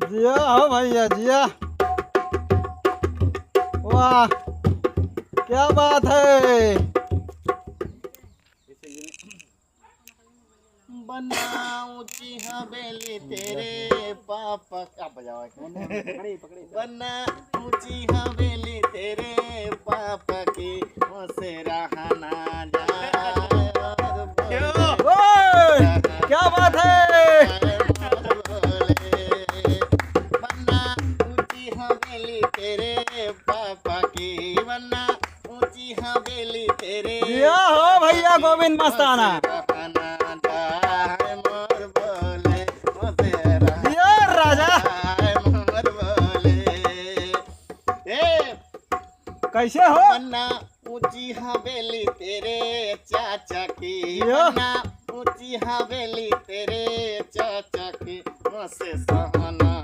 जिया हो भैया जिया। वाह क्या बात है। बना ऊंची हवेली तेरे पापा का बजाओ बना ऊंची हवेली तेरे पापा की उसे रहना ओए, क्या बात है। बना ऊंची हवेली तेरे पापा की बना ऊंची हवेली तेरे जिया हो भैया गोविंद मस्ताना। जिया राजा। कैसे हो। बना ऊंची हवेली तेरे चाचा की यो। बना ऊंची हवेली तेरे चाचा की से सहना